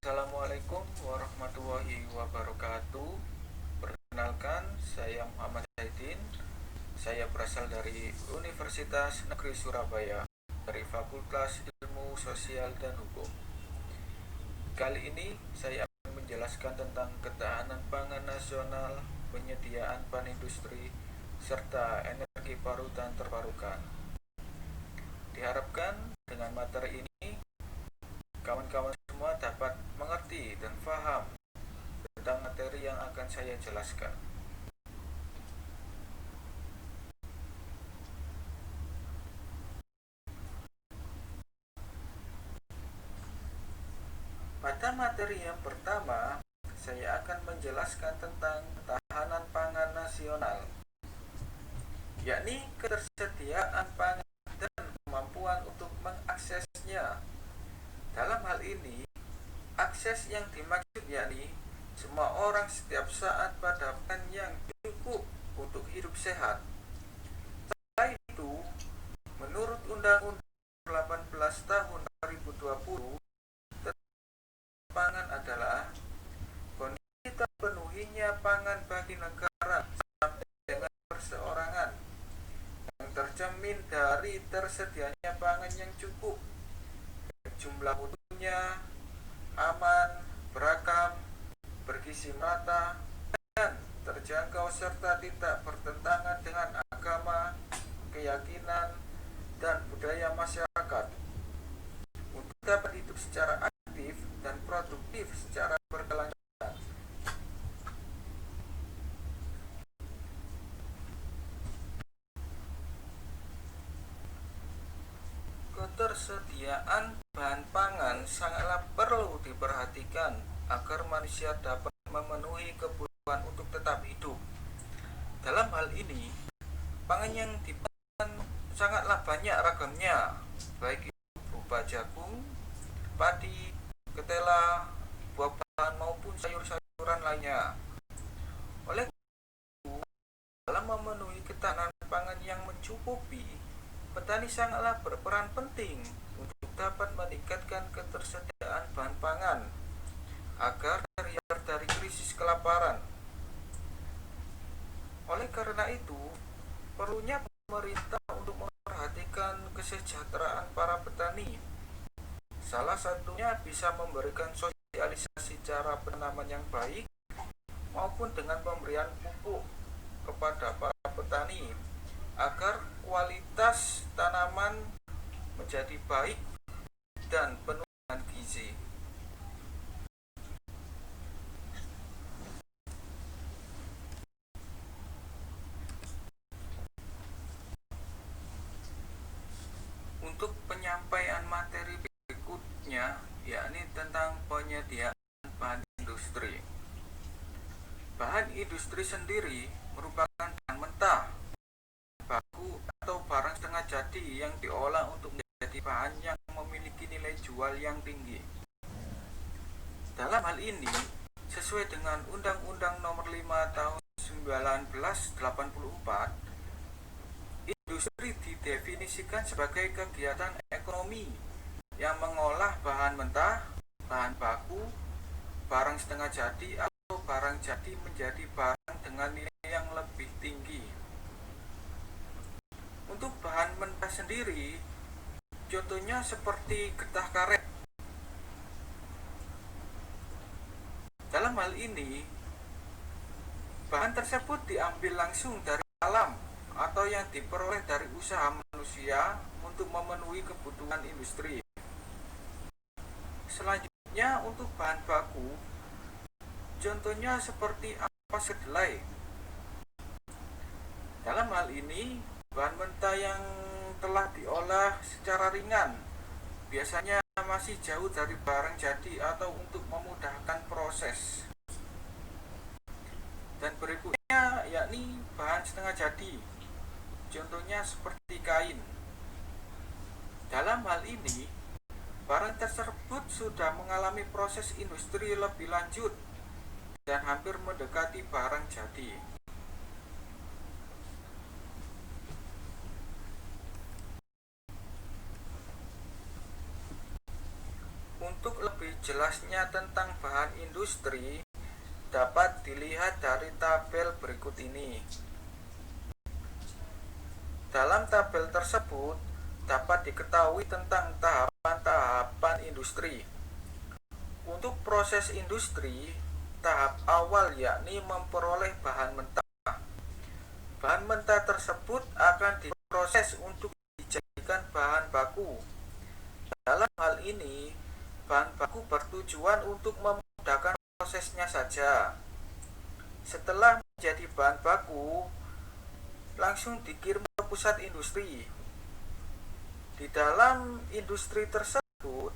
Assalamualaikum warahmatullahi wabarakatuh. Perkenalkan, saya Muhammad Zaidin. Saya berasal dari Universitas Negeri Surabaya dari Fakultas Ilmu Sosial dan Hukum. Kali ini saya akan menjelaskan tentang ketahanan pangan nasional, penyediaan panindustri, serta energi baru dan terbarukan. Diharapkan dengan materi ini kawan-kawan semua dapat mengerti dan paham tentang materi yang akan saya jelaskan. Pada materi yang pertama, saya akan menjelaskan tentang ketahanan pangan nasional, yakni ketersediaan pangan dan kemampuan untuk mengaksesnya. Dalam hal ini, akses yang dimaksud yakni semua orang setiap saat pada pangan yang cukup untuk hidup sehat. Setelah itu, menurut Undang-Undang 18 tahun 2020, pangan adalah kondisi terpenuhinya pangan bagi negara sampai dengan perseorangan yang tercermin dari tersedianya pangan yang cukup, jumlah mutunya aman, beragam, bergizi merata, dan terjangkau serta tidak bertentangan dengan agama, keyakinan, dan budaya masyarakat untuk dapat hidup secara aktif dan produktif secara berkelanjutan. Ketersediaan bahan pangan sangatlah perlu diperhatikan agar manusia dapat memenuhi kebutuhan untuk tetap hidup. Dalam hal ini, pangan yang dipangan sangatlah banyak ragamnya, baik itu berupa jagung, padi, ketela, buah-buahan maupun sayur-sayuran lainnya. Oleh itu, dalam memenuhi ketahanan pangan yang mencukupi, petani sangatlah berperan penting untuk dapat meningkatkan ketersediaan bahan pangan agar terhindar dari krisis kelaparan. Oleh karena itu, perlunya pemerintah untuk memperhatikan kesejahteraan para petani. Salah satunya bisa memberikan sosialisasi cara penanaman yang baik maupun dengan pemberian pupuk kepada para petani agar kualitas tanaman menjadi baik dan penuh dengan gizi. Untuk penyampaian materi berikutnya, yakni tentang penyediaan bahan industri. Bahan industri sendiri merupakan bahan mentah, baku, atau barang setengah jadi yang diolah untuk menjadi bahan yang memiliki nilai jual yang tinggi. Dalam hal ini, sesuai dengan Undang-Undang Nomor 5 Tahun 1984, industri didefinisikan sebagai kegiatan ekonomi yang mengolah bahan mentah, bahan baku, barang setengah jadi, atau barang jadi menjadi barang dengan nilai yang lebih tinggi. Untuk bahan mentah sendiri, contohnya seperti getah karet. Dalam hal ini, bahan tersebut diambil langsung dari alam atau yang diperoleh dari usaha manusia untuk memenuhi kebutuhan industri. Selanjutnya, untuk bahan baku, contohnya seperti ampas kedelai. Dalam hal ini, bahan mentah yang telah diolah secara ringan biasanya masih jauh dari barang jadi atau untuk memudahkan proses. Dan berikutnya yakni bahan setengah jadi, contohnya seperti kain. Dalam hal ini, barang tersebut sudah mengalami proses industri lebih lanjut dan hampir mendekati barang jadi. Untuk lebih jelasnya tentang bahan industri dapat dilihat dari tabel berikut ini. Dalam tabel tersebut dapat diketahui tentang tahapan-tahapan industri. Untuk proses industri, tahap awal yakni memperoleh bahan mentah. Bahan mentah tersebut akan diproses untuk dijadikan bahan baku. Dalam hal ini, bahan baku bertujuan untuk memudahkan prosesnya saja. Setelah menjadi bahan baku, langsung dikirim ke pusat industri. Di dalam industri tersebut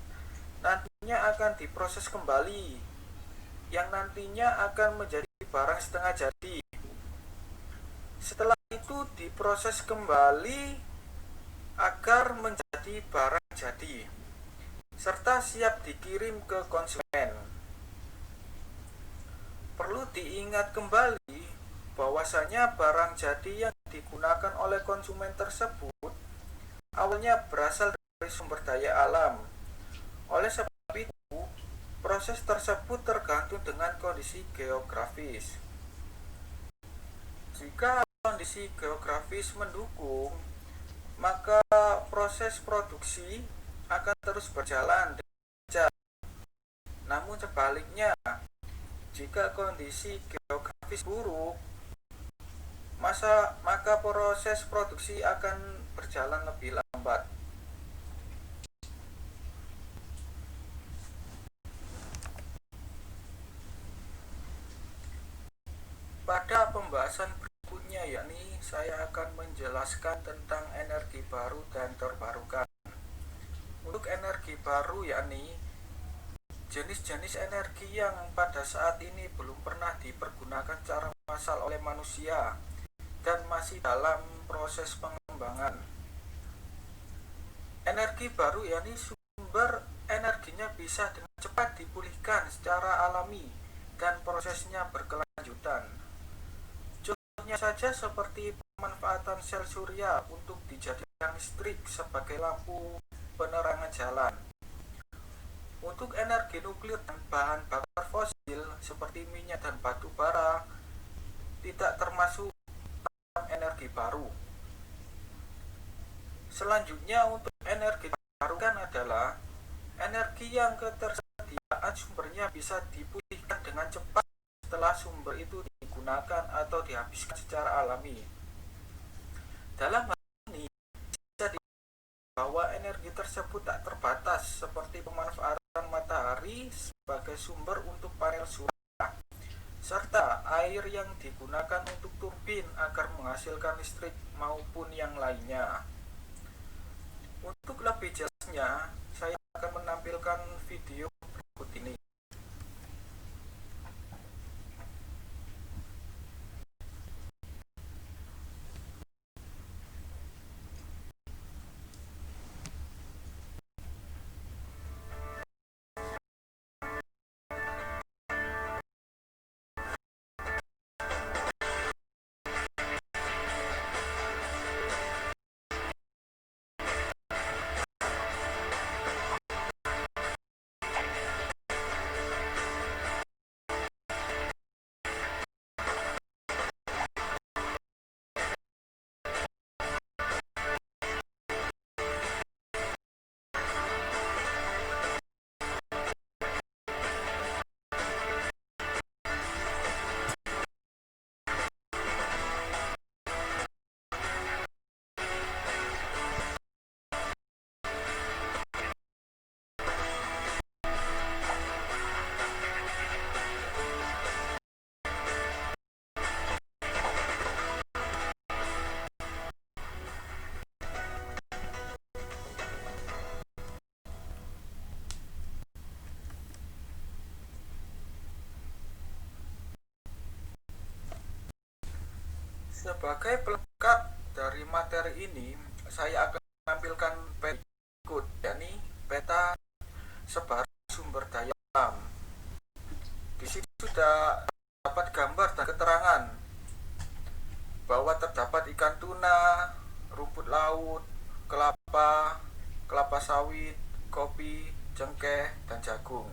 nantinya akan diproses kembali, yang nantinya akan menjadi barang setengah jadi. Setelah itu diproses kembali agar menjadi barang jadi, serta siap dikirim ke konsumen. Perlu diingat kembali bahwasanya barang jadi yang digunakan oleh konsumen tersebut awalnya berasal dari sumber daya alam. Oleh sebab itu, proses tersebut tergantung dengan kondisi geografis. Jika kondisi geografis mendukung, maka proses produksi akan terus berjalan dengan lancar. Namun sebaliknya, jika kondisi geografis buruk, maka proses produksi akan berjalan lebih lambat. Pada pembahasan berikutnya yakni saya akan menjelaskan tentang energi baru dan terbarukan. Untuk energi baru yakni jenis-jenis energi yang pada saat ini belum pernah dipergunakan secara massal oleh manusia dan masih dalam proses pengembangan. Energi baru yakni sumber energinya bisa dengan cepat dipulihkan secara alami dan prosesnya berkelanjutan. Contohnya saja seperti pemanfaatan sel surya untuk dijadikan listrik sebagai lampu penerangan jalan. Untuk energi nuklir dan bahan bakar fosil seperti minyak dan batu bara tidak termasuk dalam energi baru. Selanjutnya untuk energi terbarukan adalah energi yang ketersediaan sumbernya bisa dipulihkan dengan cepat setelah sumber itu digunakan atau dihabiskan secara alami. Dalam hal ini bisa dikatakan bahwa energi tersebut tak terbatas seperti pemanfaatan matahari sebagai sumber untuk panel surya, serta air yang digunakan untuk turbin agar menghasilkan listrik maupun yang lainnya. Untuk lebih jelasnya, saya akan menampilkan video berikut ini. Sebagai pelengkap dari materi ini, saya akan menampilkan berikut, yakni peta sebaran sumber daya alam. Di sini sudah dapat gambar dan keterangan bahwa terdapat ikan tuna, rumput laut, kelapa, kelapa sawit, kopi, cengkeh, dan jagung.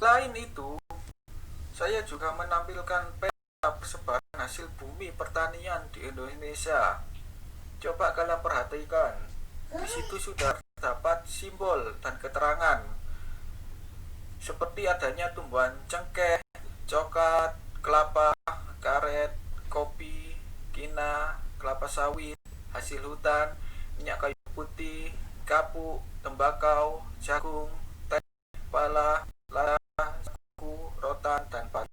Selain itu, saya juga menampilkan peta persebaran hasil bumi pertanian di Indonesia. Coba kalian perhatikan, di situ sudah terdapat simbol dan keterangan seperti adanya tumbuhan cengkeh, coklat, kelapa, karet, kopi, kina, kelapa sawit, hasil hutan, minyak kayu putih, kapuk, tembakau, jagung, teh, pala, lada, sagu, rotan, dan padi.